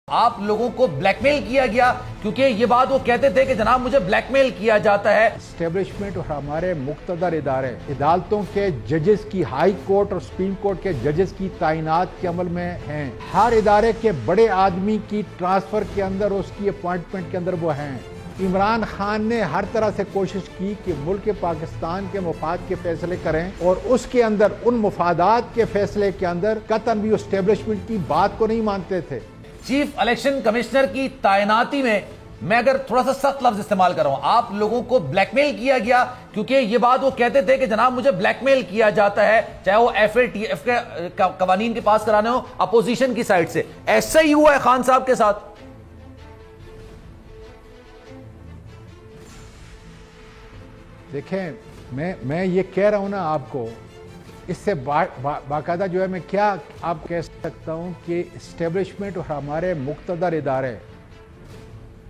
آپ لوگوں کو بلیک میل کیا گیا کیونکہ یہ بات وہ کہتے تھے کہ جناب مجھے بلیک میل کیا جاتا ہے۔ اسٹیبلشمنٹ اور ہمارے مقتدر ادارے عدالتوں کے ججز کی ہائی کورٹ اور سپریم کورٹ کے ججز کی تعینات کے عمل میں ہیں۔ ہر ادارے کے بڑے آدمی کی ٹرانسفر کے اندر اس کی اپوائنٹمنٹ کے اندر وہ ہیں۔ عمران خان نے ہر طرح سے کوشش کی کہ ملک پاکستان کے مفاد کے فیصلے کریں اور اس کے اندر ان مفادات کے فیصلے کے اندر قطعاً بھی اسٹیبلشمنٹ کی بات کو نہیں مانتے تھے۔ چیف الیکشن کمشنر کی تعیناتی میں اگر تھوڑا سا سخت لفظ استعمال کر رہا ہوں، آپ لوگوں کو بلیک میل کیا گیا کیونکہ یہ بات وہ کہتے تھے کہ جناب مجھے بلیک میل کیا جاتا ہے، چاہے وہ ایف اے ٹی ایف کے قوانین کے پاس کرانے ہو اپوزیشن کی سائٹ سے۔ ایسا ہی ہوا ہے خان صاحب کے ساتھ؟ دیکھیں میں یہ کہہ رہا ہوں نا آپ کو، اس سے باقاعدہ جو ہے میں کیا آپ کہہ سکتا ہوں کہ اسٹیبلشمنٹ اور ہمارے مقتدر ادارے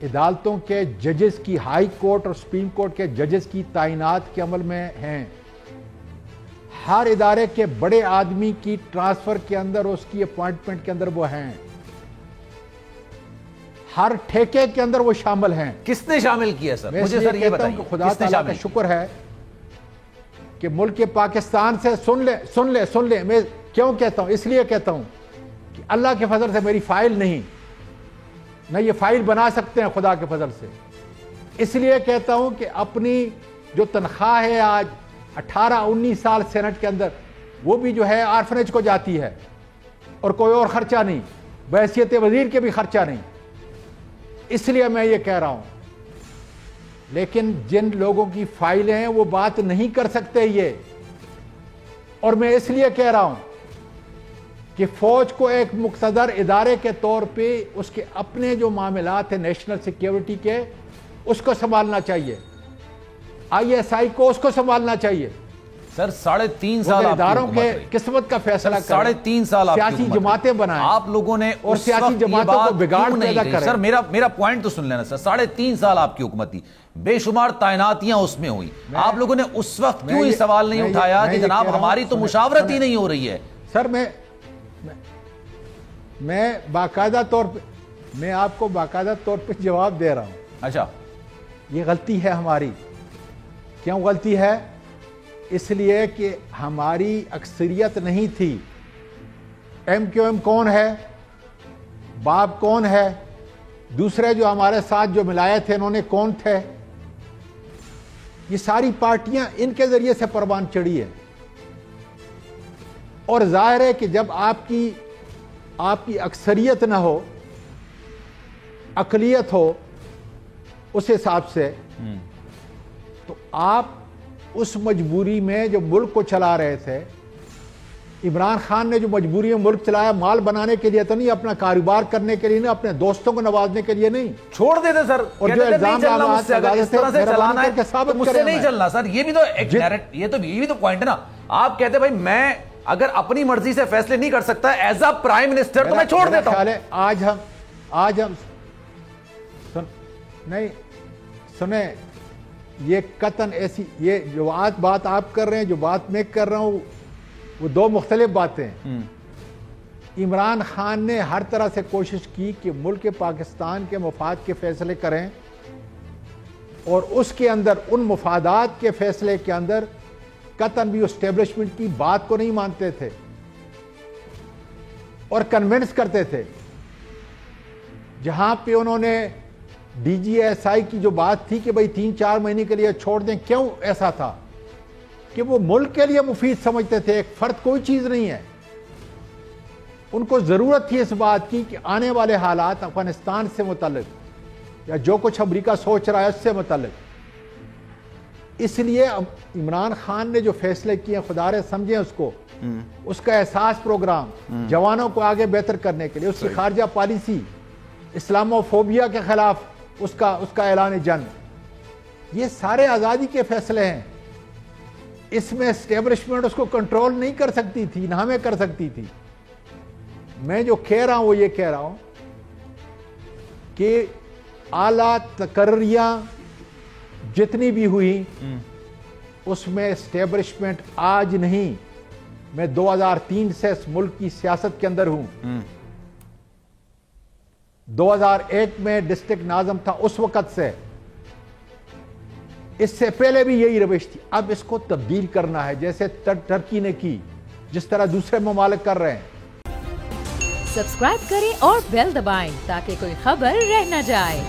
عدالتوں کے ججز کی ہائی کورٹ اور سپریم کورٹ کے ججز کی تعینات کے عمل میں ہیں۔ ہر ادارے کے بڑے آدمی کی ٹرانسفر کے اندر اس کی اپوائنٹمنٹ کے اندر وہ ہیں۔ ہر ٹھیکے کے اندر وہ شامل ہیں۔ کس نے شامل کیا سر؟ مجھے سر یہ بتائیے، خدا تعالیٰ کا شکر ہے کہ ملک پاکستان سے سن لے میں کیوں کہتا ہوں؟ اس لیے کہتا ہوں کہ اللہ کے فضل سے میری فائل نہیں، نہ یہ فائل بنا سکتے ہیں خدا کے فضل سے۔ اس لیے کہتا ہوں کہ اپنی جو تنخواہ ہے آج 18-19 سال سینٹ کے اندر، وہ بھی جو ہے آرفنیج کو جاتی ہے اور کوئی اور خرچہ نہیں، بحیثیت وزیر کے بھی خرچہ نہیں۔ اس لیے میں یہ کہہ رہا ہوں، لیکن جن لوگوں کی فائلیں ہیں وہ بات نہیں کر سکتے یہ، اور میں اس لیے کہہ رہا ہوں کہ فوج کو ایک مقتدر ادارے کے طور پہ اس کے اپنے جو معاملات ہیں نیشنل سیکیورٹی کے، اس کو سنبھالنا چاہیے، آئی ایس آئی کو اس کو سنبھالنا چاہیے۔ سر 3.5 سال اداروں کے قسمت کا فیصلہ کریں، 3.5 سال سیاسی جماعتیں بنائیں آپ لوگوں نے، اور سیاسی جماعتوں کو بگاڑ پیدا کریں۔ سر میرا پوائنٹ تو سن لینا سر، 3.5 سال آپ کی حکومت تھی، بے شمار تعیناتیاں اس میں ہوئی، آپ لوگوں نے اس وقت کیوں یہ سوال نہیں اٹھایا کہ جناب ہماری تو مشاورت ہی نہیں ہو رہی ہے؟ سر میں باقاعدہ طور پہ میں آپ کو باقاعدہ طور پہ جواب دے رہا ہوں۔ اچھا، یہ غلطی ہے ہماری۔ کیوں غلطی ہے؟ اس لیے کہ ہماری اکثریت نہیں تھی۔ ایم کیو ایم کون ہے؟ باب کون ہے؟ دوسرے جو ہمارے ساتھ جو ملائے تھے انہوں نے کون تھے؟ یہ ساری پارٹیاں ان کے ذریعے سے پروان چڑھی ہے، اور ظاہر ہے کہ جب آپ کی اکثریت نہ ہو، اقلیت ہو اس حساب سے، تو آپ اس مجبوری میں جو ملک کو چلا رہے تھے، عمران خان نے جو مجبوری میں ملک چلایا مال بنانے کے لیے تو نہیں، اپنا کاروبار کرنے کے لیے نہیں، اپنے دوستوں کو نوازنے کے لیے نہیں، چھوڑ دیتے سر۔ اور جو الزام مجھ سے نہیں چلنا سر، یہ بھی تو پوائنٹ ہے نا۔ آپ کہتے بھائی میں اگر اپنی مرضی سے فیصلے نہیں کر سکتا ایز اے پرائم منسٹر تو میں چھوڑ دیتا ہوں۔ آج ہم نہیں سنیں، یہ قطعاً ایسی، یہ جو بات آپ کر رہے ہیں، جو بات میں کر رہا ہوں، وہ دو مختلف باتیں ہیں۔ عمران خان نے ہر طرح سے کوشش کی کہ ملک پاکستان کے مفاد کے فیصلے کریں، اور اس کے اندر ان مفادات کے فیصلے کے اندر قطعاً بھی اسٹیبلشمنٹ کی بات کو نہیں مانتے تھے اور کنونس کرتے تھے۔ جہاں پہ انہوں نے ڈی جی ایس آئی کی جو بات تھی کہ بھئی 3-4 مہینے کے لیے چھوڑ دیں، کیوں ایسا تھا؟ کہ وہ ملک کے لیے مفید سمجھتے تھے، ایک فرد کوئی چیز نہیں ہے۔ ان کو ضرورت تھی اس بات کی کہ آنے والے حالات افغانستان سے متعلق یا جو کچھ امریکہ سوچ رہا ہے اس سے متعلق، اس لیے عمران خان نے جو فیصلے کیے خدا رے سمجھیں اس کو، اس کا احساس پروگرام جوانوں کو آگے بہتر کرنے کے لیے، اس کی خارجہ پالیسی، اسلامو فوبیا کے خلاف اس کا اعلان جنگ، یہ سارے آزادی کے فیصلے ہیں۔ اس میں اسٹیبلشمنٹ اس کو کنٹرول نہیں کر سکتی تھی، نہ ہمیں کر سکتی تھی۔ میں جو کہہ رہا ہوں وہ یہ کہہ رہا ہوں کہ اعلیٰ تقرریاں جتنی بھی ہوئی اس میں اسٹیبلشمنٹ آج نہیں، میں 2003 سے اس ملک کی سیاست کے اندر ہوں، 2001 میں ڈسٹرکٹ ناظم تھا اس وقت سے، اس سے پہلے بھی یہی روش تھی. اب اس کو تبدیل کرنا ہے جیسے ترکی نے کی، جس طرح دوسرے ممالک کر رہے ہیں. سبسکرائب کریں اور بیل دبائیں تاکہ کوئی خبر رہ نہ جائے.